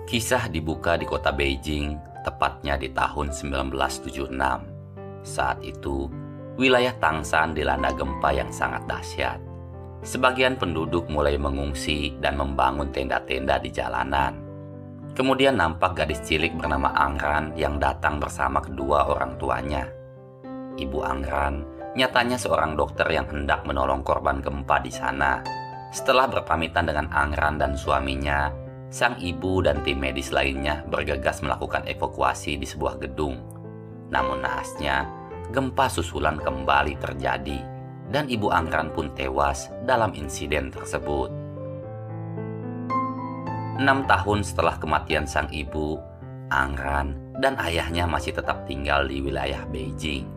Kisah dibuka di kota Beijing, tepatnya di tahun 1976. Saat itu, wilayah Tangshan dilanda gempa yang sangat dahsyat. Sebagian penduduk mulai mengungsi dan membangun tenda-tenda di jalanan. Kemudian nampak gadis cilik bernama Angran yang datang bersama kedua orang tuanya. Ibu Angran nyatanya seorang dokter yang hendak menolong korban gempa di sana. Setelah berpamitan dengan Angran dan suaminya, sang ibu dan tim medis lainnya bergegas melakukan evakuasi di sebuah gedung. Namun naasnya, gempa susulan kembali terjadi dan ibu Angran pun tewas dalam insiden tersebut. 6 tahun setelah kematian sang ibu, Angran dan ayahnya masih tetap tinggal di wilayah Beijing.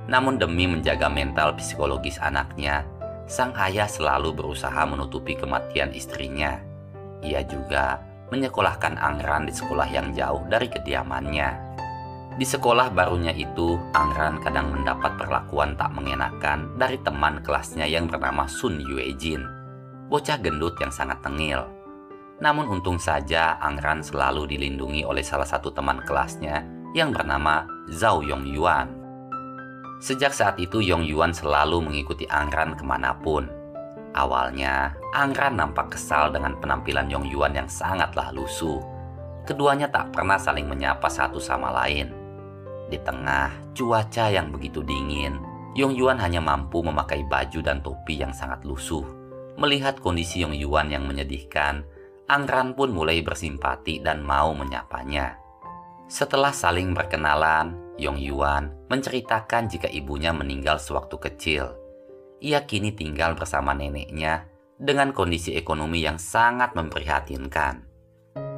Namun demi menjaga mental psikologis anaknya, sang ayah selalu berusaha menutupi kematian istrinya. Ia juga menyekolahkan Angran di sekolah yang jauh dari kediamannya. Di sekolah barunya itu, Angran kadang mendapat perlakuan tak mengenakan dari teman kelasnya yang bernama Sun Yuejin, bocah gendut yang sangat tengil. Namun untung saja Angran selalu dilindungi oleh salah satu teman kelasnya yang bernama Zhao Yongyuan. Sejak saat itu Yongyuan selalu mengikuti Angran kemanapun. Awalnya, Angran nampak kesal dengan penampilan Yongyuan yang sangatlah lusuh. Keduanya tak pernah saling menyapa satu sama lain. Di tengah cuaca yang begitu dingin, Yongyuan hanya mampu memakai baju dan topi yang sangat lusuh. Melihat kondisi Yongyuan yang menyedihkan, Angran pun mulai bersimpati dan mau menyapanya. Setelah saling berkenalan, Yongyuan menceritakan jika ibunya meninggal sewaktu kecil. Ia kini tinggal bersama neneknya dengan kondisi ekonomi yang sangat memprihatinkan.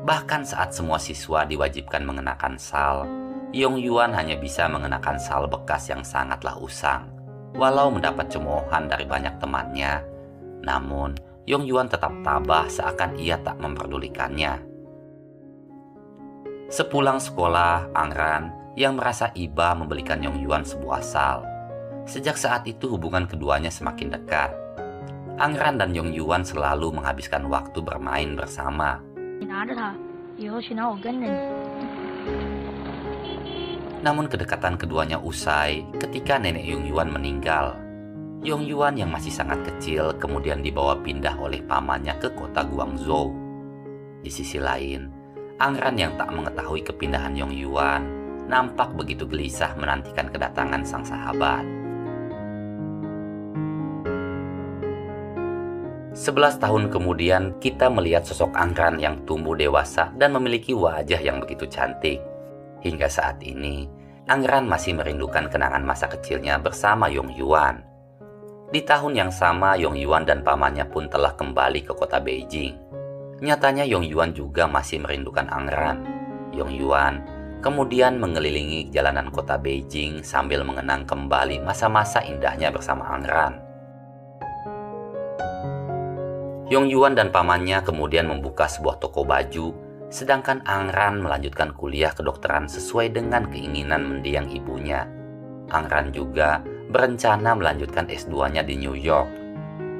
Bahkan saat semua siswa diwajibkan mengenakan sal, Yongyuan hanya bisa mengenakan sal bekas yang sangatlah usang. Walau mendapat cemoohan dari banyak temannya, namun Yongyuan tetap tabah seakan ia tak memperdulikannya. Sepulang sekolah, Angran yang merasa iba membelikan Yongyuan sebuah sal. Sejak saat itu hubungan keduanya semakin dekat. Angran dan Yongyuan selalu menghabiskan waktu bermain bersama. Namun kedekatan keduanya usai ketika nenek Yongyuan meninggal. Yongyuan yang masih sangat kecil kemudian dibawa pindah oleh pamannya ke kota Guangzhou. Di sisi lain, Angran yang tak mengetahui kepindahan Yongyuan nampak begitu gelisah menantikan kedatangan sang sahabat. 11 tahun kemudian, kita melihat sosok Angran yang tumbuh dewasa dan memiliki wajah yang begitu cantik. Hingga saat ini, Angran masih merindukan kenangan masa kecilnya bersama Yongyuan. Di tahun yang sama, Yongyuan dan pamannya pun telah kembali ke kota Beijing. Nyatanya Yongyuan juga masih merindukan Angran. Yongyuan kemudian mengelilingi jalanan kota Beijing sambil mengenang kembali masa-masa indahnya bersama Angran. Yongyuan dan pamannya kemudian membuka sebuah toko baju, sedangkan Angran melanjutkan kuliah kedokteran sesuai dengan keinginan mendiang ibunya. Angran juga berencana melanjutkan S2-nya di New York.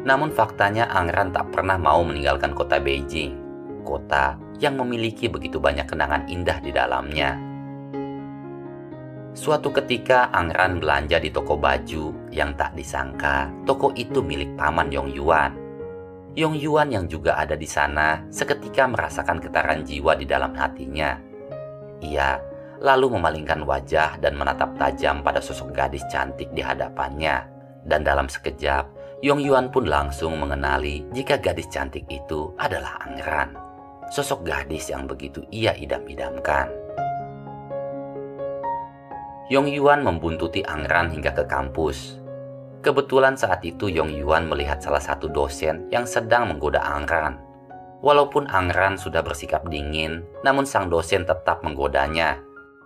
Namun faktanya Angran tak pernah mau meninggalkan kota Beijing, kota yang memiliki begitu banyak kenangan indah di dalamnya. Suatu ketika Angran belanja di toko baju yang tak disangka toko itu milik paman Yongyuan. Yongyuan yang juga ada di sana seketika merasakan getaran jiwa di dalam hatinya. Ia lalu memalingkan wajah dan menatap tajam pada sosok gadis cantik di hadapannya. Dan dalam sekejap, Yongyuan pun langsung mengenali jika gadis cantik itu adalah Angran, sosok gadis yang begitu ia idam-idamkan. Yongyuan membuntuti Angran hingga ke kampus. Kebetulan saat itu Yongyuan melihat salah satu dosen yang sedang menggoda Angran. Walaupun Angran sudah bersikap dingin, namun sang dosen tetap menggodanya.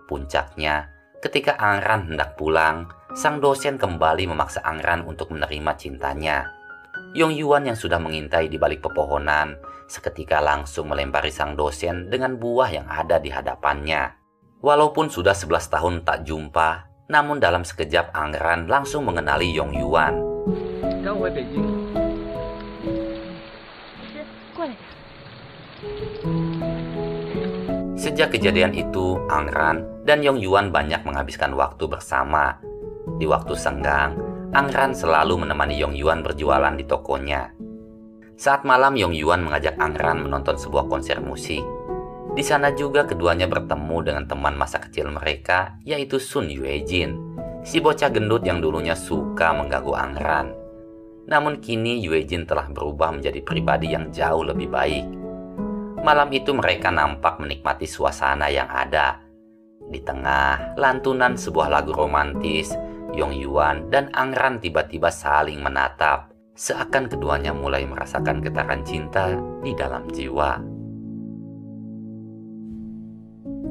Puncaknya, ketika Angran hendak pulang, sang dosen kembali memaksa Angran untuk menerima cintanya. Yongyuan yang sudah mengintai di balik pepohonan, seketika langsung melempari sang dosen dengan buah yang ada di hadapannya. Walaupun sudah 11 tahun tak jumpa, namun dalam sekejap Angran langsung mengenali Yongyuan. Sejak kejadian itu, Angran dan Yong Yuan banyak menghabiskan waktu bersama. Di waktu senggang, Angran selalu menemani Yong Yuan berjualan di tokonya. Saat malam, Yong Yuan mengajak Angran menonton sebuah konser musik. Di sana juga keduanya bertemu dengan teman masa kecil mereka, yaitu Sun Yuejin, si bocah gendut yang dulunya suka mengganggu Angran. Namun kini Yuejin telah berubah menjadi pribadi yang jauh lebih baik. Malam itu mereka nampak menikmati suasana yang ada. Di tengah lantunan sebuah lagu romantis, Yong Yuan dan Angran tiba-tiba saling menatap, seakan keduanya mulai merasakan getaran cinta di dalam jiwa.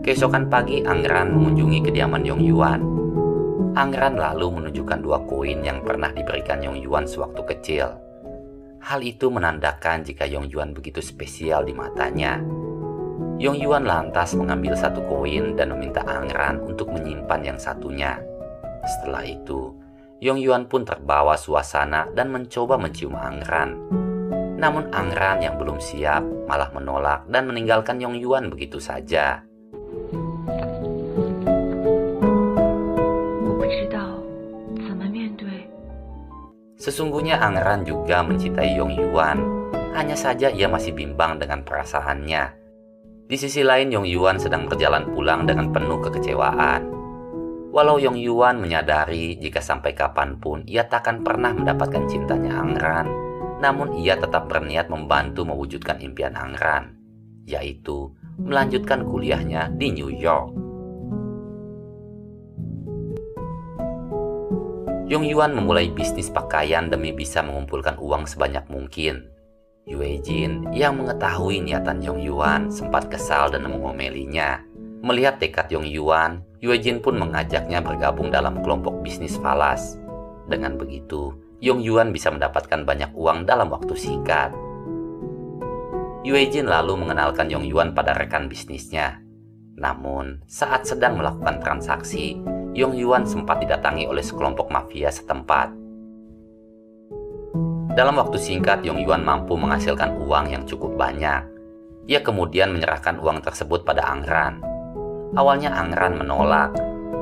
Keesokan pagi, Angran mengunjungi kediaman Yong Yuan. Angran lalu menunjukkan 2 koin yang pernah diberikan Yong Yuan sewaktu kecil. Hal itu menandakan jika Yong Yuan begitu spesial di matanya. Yong Yuan lantas mengambil 1 koin dan meminta Angran untuk menyimpan yang satunya. Setelah itu, Yong Yuan pun terbawa suasana dan mencoba mencium Angran. Namun Angran yang belum siap malah menolak dan meninggalkan Yong Yuan begitu saja. Sesungguhnya Angran juga mencintai Yong Yuan, hanya saja ia masih bimbang dengan perasaannya. Di sisi lain, Yong Yuan sedang berjalan pulang dengan penuh kekecewaan. Walau Yong Yuan menyadari jika sampai kapanpun ia takkan pernah mendapatkan cintanya Angran, namun ia tetap berniat membantu mewujudkan impian Angran, yaitu melanjutkan kuliahnya di New York. Yong Yuan memulai bisnis pakaian demi bisa mengumpulkan uang sebanyak mungkin. Yuejin yang mengetahui niatan Yong Yuan sempat kesal dan mengomelinya. Melihat tekad Yong Yuan, Yuejin pun mengajaknya bergabung dalam kelompok bisnis falas. Dengan begitu, Yong Yuan bisa mendapatkan banyak uang dalam waktu singkat. Yuejin lalu mengenalkan Yong Yuan pada rekan bisnisnya. Namun, saat sedang melakukan transaksi, Yong Yuan sempat didatangi oleh sekelompok mafia setempat. Dalam waktu singkat, Yong Yuan mampu menghasilkan uang yang cukup banyak. Ia kemudian menyerahkan uang tersebut pada Angran. Awalnya Angran menolak,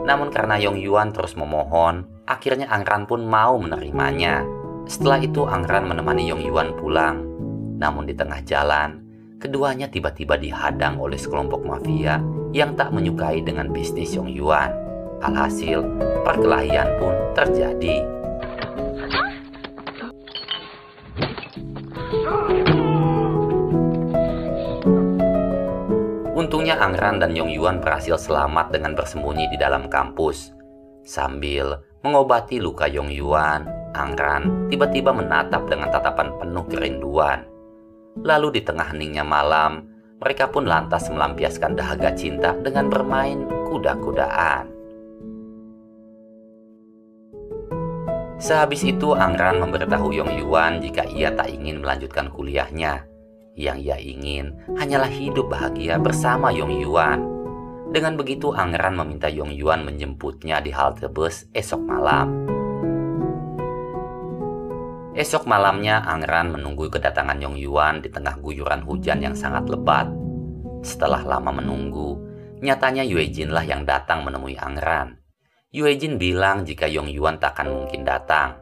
namun karena Yong Yuan terus memohon, akhirnya Angran pun mau menerimanya. Setelah itu Angran menemani Yong Yuan pulang. Namun di tengah jalan, keduanya tiba-tiba dihadang oleh sekelompok mafia yang tak menyukai dengan bisnis Yong Yuan. Alhasil, perkelahian pun terjadi. Untungnya Angran dan Yong Yuan berhasil selamat dengan bersembunyi di dalam kampus. Sambil mengobati luka Yong Yuan, Angran tiba-tiba menatap dengan tatapan penuh kerinduan. Lalu di tengah heningnya malam, mereka pun lantas melampiaskan dahaga cinta dengan bermain kuda-kudaan. Sehabis itu Angran memberitahu Yong Yuan jika ia tak ingin melanjutkan kuliahnya. Yang ia ingin hanyalah hidup bahagia bersama Yong Yuan. Dengan begitu Angran meminta Yong Yuan menjemputnya di halte bus esok malam. Esok malamnya Angran menunggu kedatangan Yong Yuan di tengah guyuran hujan yang sangat lebat. Setelah lama menunggu, nyatanya Yuejin lah yang datang menemui Angran. Yuejin bilang jika Yong Yuan tak akan mungkin datang.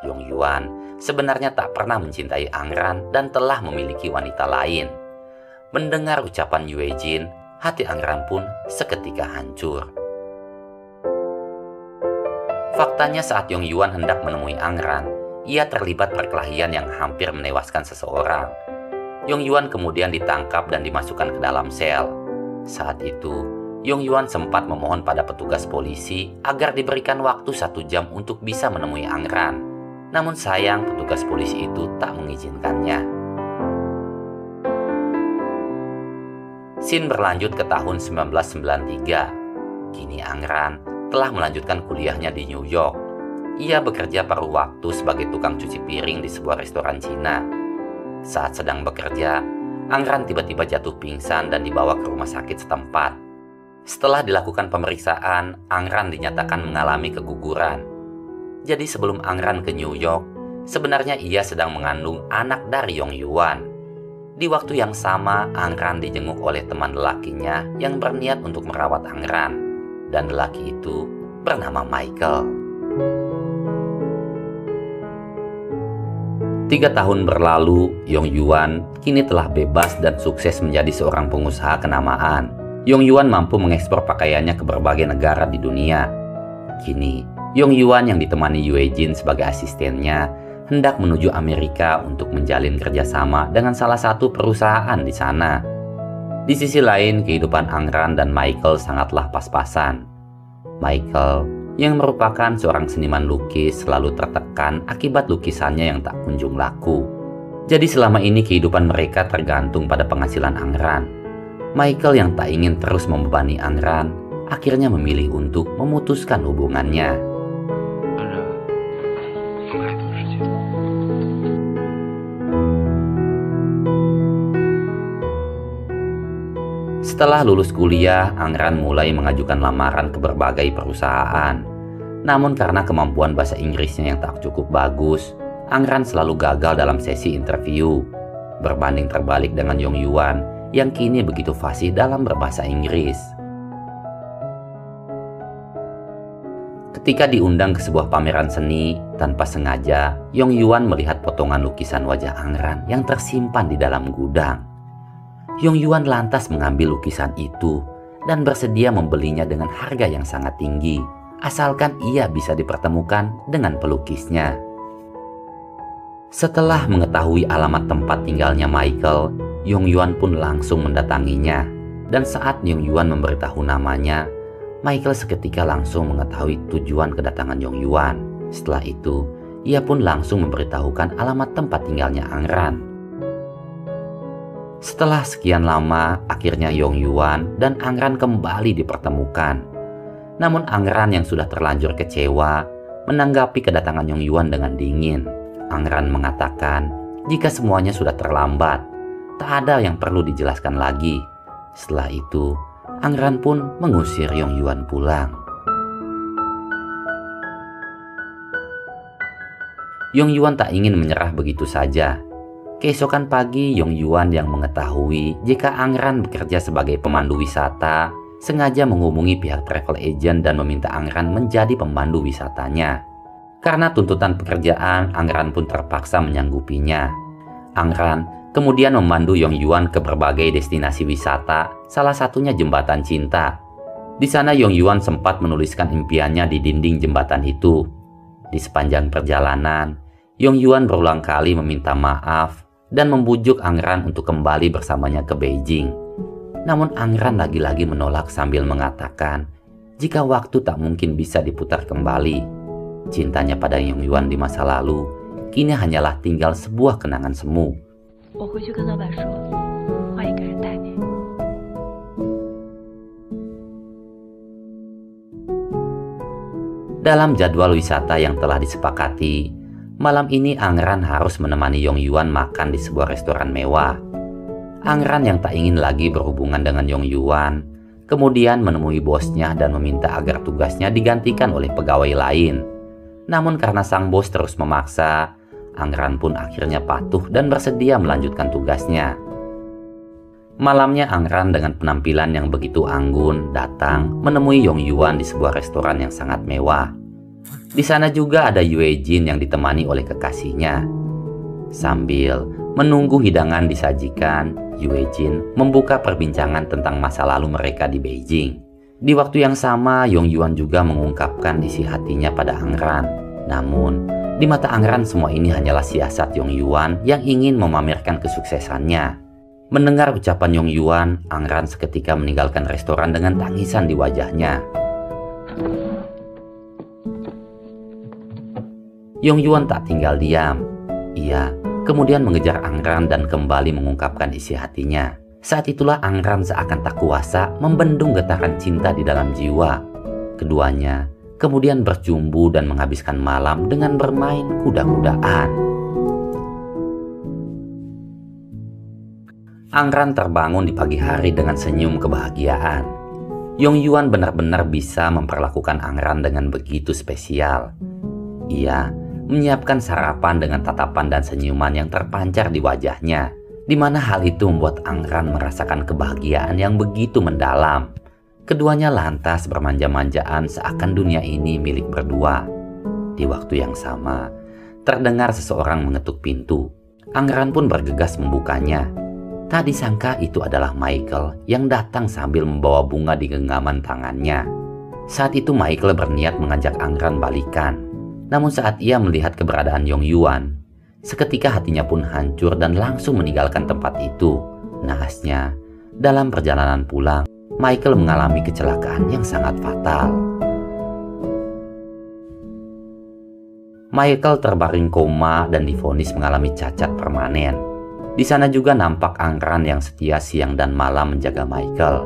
Yong Yuan sebenarnya tak pernah mencintai Angran dan telah memiliki wanita lain. Mendengar ucapan Yuejin, hati Angran pun seketika hancur. Faktanya saat Yong Yuan hendak menemui Angran, ia terlibat perkelahian yang hampir menewaskan seseorang. Yong Yuan kemudian ditangkap dan dimasukkan ke dalam sel. Saat itu, Yong Yuan sempat memohon pada petugas polisi agar diberikan waktu 1 jam untuk bisa menemui Angran. Namun sayang petugas polisi itu tak mengizinkannya. Scene berlanjut ke tahun 1993. Kini Angran telah melanjutkan kuliahnya di New York. Ia bekerja paruh waktu sebagai tukang cuci piring di sebuah restoran Cina. Saat sedang bekerja, Angran tiba-tiba jatuh pingsan dan dibawa ke rumah sakit setempat. Setelah dilakukan pemeriksaan, Angran dinyatakan mengalami keguguran. Jadi sebelum Angran ke New York, sebenarnya ia sedang mengandung anak dari Yong Yuan. Di waktu yang sama, Angran dijenguk oleh teman lelakinya yang berniat untuk merawat Angran. Dan lelaki itu bernama Michael. 3 tahun berlalu, Yong Yuan kini telah bebas dan sukses menjadi seorang pengusaha kenamaan. Yong Yuan mampu mengekspor pakaiannya ke berbagai negara di dunia. Kini, Yong Yuan yang ditemani Yue Jin sebagai asistennya hendak menuju Amerika untuk menjalin kerjasama dengan salah satu perusahaan di sana. Di sisi lain, kehidupan Angran dan Michael sangatlah pas-pasan. Michael, yang merupakan seorang seniman lukis, selalu tertekan akibat lukisannya yang tak kunjung laku. Jadi selama ini kehidupan mereka tergantung pada penghasilan Angran. Michael yang tak ingin terus membebani Angran, akhirnya memilih untuk memutuskan hubungannya. Setelah lulus kuliah, Angran mulai mengajukan lamaran ke berbagai perusahaan. Namun karena kemampuan bahasa Inggrisnya yang tak cukup bagus, Angran selalu gagal dalam sesi interview. Berbanding terbalik dengan Yong Yuan yang kini begitu fasih dalam berbahasa Inggris. Ketika diundang ke sebuah pameran seni, tanpa sengaja, Yong Yuan melihat potongan lukisan wajah Angran yang tersimpan di dalam gudang. Yong Yuan lantas mengambil lukisan itu dan bersedia membelinya dengan harga yang sangat tinggi, asalkan ia bisa dipertemukan dengan pelukisnya. Setelah mengetahui alamat tempat tinggalnya Michael, Yong Yuan pun langsung mendatanginya. Dan saat Yong Yuan memberitahu namanya, Michael seketika langsung mengetahui tujuan kedatangan Yong Yuan. Setelah itu, ia pun langsung memberitahukan alamat tempat tinggalnya Angran. Setelah sekian lama, akhirnya Yong Yuan dan Angran kembali dipertemukan. Namun Angran yang sudah terlanjur kecewa menanggapi kedatangan Yong Yuan dengan dingin. Angran mengatakan jika semuanya sudah terlambat, tak ada yang perlu dijelaskan lagi. Setelah itu, Angran pun mengusir Yong Yuan pulang. Yong Yuan tak ingin menyerah begitu saja. Keesokan pagi, Yong Yuan yang mengetahui jika Angran bekerja sebagai pemandu wisata, sengaja menghubungi pihak travel agent dan meminta Angran menjadi pemandu wisatanya. Karena tuntutan pekerjaan, Angran pun terpaksa menyanggupinya. Angran kemudian memandu Yong Yuan ke berbagai destinasi wisata, salah satunya Jembatan Cinta. Di sana Yong Yuan sempat menuliskan impiannya di dinding jembatan itu. Di sepanjang perjalanan, Yong Yuan berulang kali meminta maaf dan membujuk Angran untuk kembali bersamanya ke Beijing. Namun Angran lagi-lagi menolak sambil mengatakan jika waktu tak mungkin bisa diputar kembali. Cintanya pada Yong Yuan di masa lalu kini hanyalah tinggal sebuah kenangan semu. Dalam jadwal wisata yang telah disepakati, malam ini Angran harus menemani Yong Yuan makan di sebuah restoran mewah. Angran yang tak ingin lagi berhubungan dengan Yong Yuan, kemudian menemui bosnya dan meminta agar tugasnya digantikan oleh pegawai lain. Namun karena sang bos terus memaksa, Angran pun akhirnya patuh dan bersedia melanjutkan tugasnya. Malamnya Angran dengan penampilan yang begitu anggun datang menemui Yong Yuan di sebuah restoran yang sangat mewah. Di sana juga ada Yue Jin yang ditemani oleh kekasihnya. Sambil menunggu hidangan disajikan, Yue Jin membuka perbincangan tentang masa lalu mereka di Beijing. Di waktu yang sama, Yong Yuan juga mengungkapkan isi hatinya pada Angran. Namun, di mata Angran semua ini hanyalah siasat Yong Yuan yang ingin memamerkan kesuksesannya. Mendengar ucapan Yong Yuan, Angran seketika meninggalkan restoran dengan tangisan di wajahnya. Yong Yuan tak tinggal diam. Ia kemudian mengejar Angran dan kembali mengungkapkan isi hatinya. Saat itulah Angran seakan tak kuasa membendung getaran cinta di dalam jiwa. Keduanya kemudian berjumbu dan menghabiskan malam dengan bermain kuda-kudaan. Angran terbangun di pagi hari dengan senyum kebahagiaan. Yong Yuan benar-benar bisa memperlakukan Angran dengan begitu spesial. Ia menyiapkan sarapan dengan tatapan dan senyuman yang terpancar di wajahnya. di mana hal itu membuat Angran merasakan kebahagiaan yang begitu mendalam. Keduanya lantas bermanja-manjaan seakan dunia ini milik berdua. Di waktu yang sama, terdengar seseorang mengetuk pintu. Angran pun bergegas membukanya. Tak disangka itu adalah Michael yang datang sambil membawa bunga di genggaman tangannya. Saat itu Michael berniat mengajak Angran balikan. Namun saat ia melihat keberadaan Yong Yuan, seketika hatinya pun hancur dan langsung meninggalkan tempat itu. Naasnya, dalam perjalanan pulang, Michael mengalami kecelakaan yang sangat fatal. Michael terbaring koma dan divonis mengalami cacat permanen. Di sana juga nampak Angran yang setia siang dan malam menjaga Michael.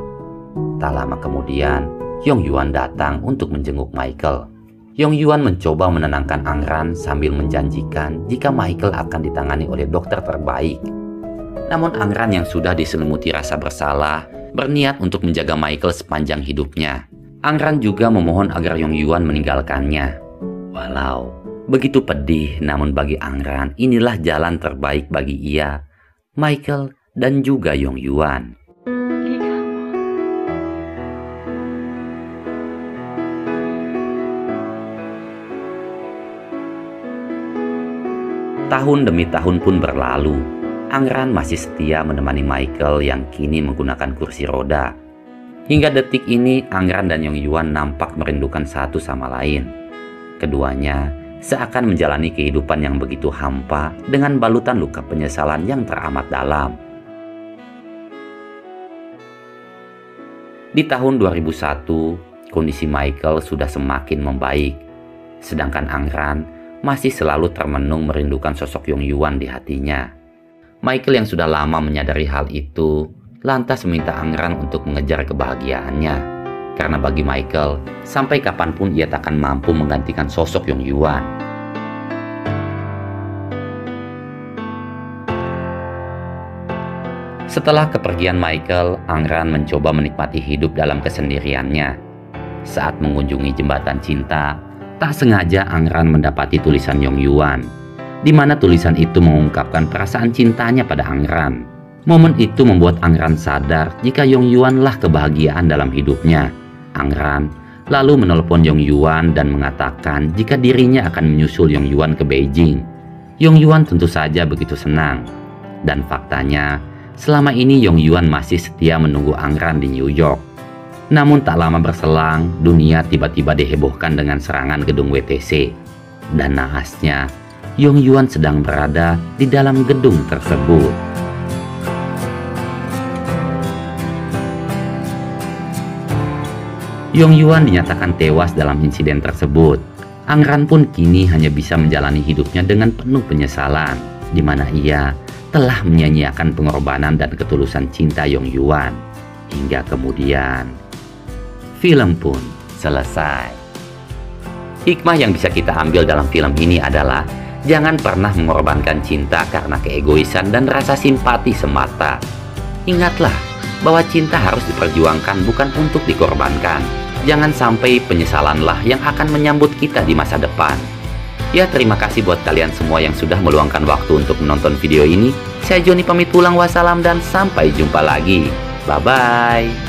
Tak lama kemudian, Yong Yuan datang untuk menjenguk Michael. Yong Yuan mencoba menenangkan Angran sambil menjanjikan jika Michael akan ditangani oleh dokter terbaik. Namun Angran yang sudah diselimuti rasa bersalah, berniat untuk menjaga Michael sepanjang hidupnya. Angran juga memohon agar Yong Yuan meninggalkannya. Walau begitu pedih, namun bagi Angran inilah jalan terbaik bagi ia, Michael, dan juga Yong Yuan. Tahun demi tahun pun berlalu. Angran masih setia menemani Michael yang kini menggunakan kursi roda. Hingga detik ini, Angran dan Yong Yuan nampak merindukan satu sama lain. Keduanya seakan menjalani kehidupan yang begitu hampa dengan balutan luka penyesalan yang teramat dalam. Di tahun 2001, kondisi Michael sudah semakin membaik, sedangkan Angran masih selalu termenung merindukan sosok Yong Yuan di hatinya. Michael yang sudah lama menyadari hal itu, lantas meminta Angran untuk mengejar kebahagiaannya. Karena bagi Michael, sampai kapanpun ia takkan mampu menggantikan sosok Yong Yuan. Setelah kepergian Michael, Angran mencoba menikmati hidup dalam kesendiriannya. Saat mengunjungi jembatan cinta, tak sengaja Angran mendapati tulisan Yong Yuan, di mana tulisan itu mengungkapkan perasaan cintanya pada Angran. Momen itu membuat Angran sadar jika Yong Yuan lah kebahagiaan dalam hidupnya. Angran lalu menelpon Yong Yuan dan mengatakan jika dirinya akan menyusul Yong Yuan ke Beijing. Yong Yuan tentu saja begitu senang. Dan faktanya, selama ini Yong Yuan masih setia menunggu Angran di New York. Namun tak lama berselang, dunia tiba-tiba dihebohkan dengan serangan gedung WTC. Dan naasnya, Yong Yuan sedang berada di dalam gedung tersebut. Yong Yuan dinyatakan tewas dalam insiden tersebut. Angran pun kini hanya bisa menjalani hidupnya dengan penuh penyesalan, di mana ia telah menyia-nyiakan pengorbanan dan ketulusan cinta Yong Yuan. Hingga kemudian, film pun selesai. Hikmah yang bisa kita ambil dalam film ini adalah jangan pernah mengorbankan cinta karena keegoisan dan rasa simpati semata. Ingatlah bahwa cinta harus diperjuangkan, bukan untuk dikorbankan. Jangan sampai penyesalanlah yang akan menyambut kita di masa depan. Ya, terima kasih buat kalian semua yang sudah meluangkan waktu untuk menonton video ini. Saya Joni pamit pulang, wassalam dan sampai jumpa lagi. Bye-bye.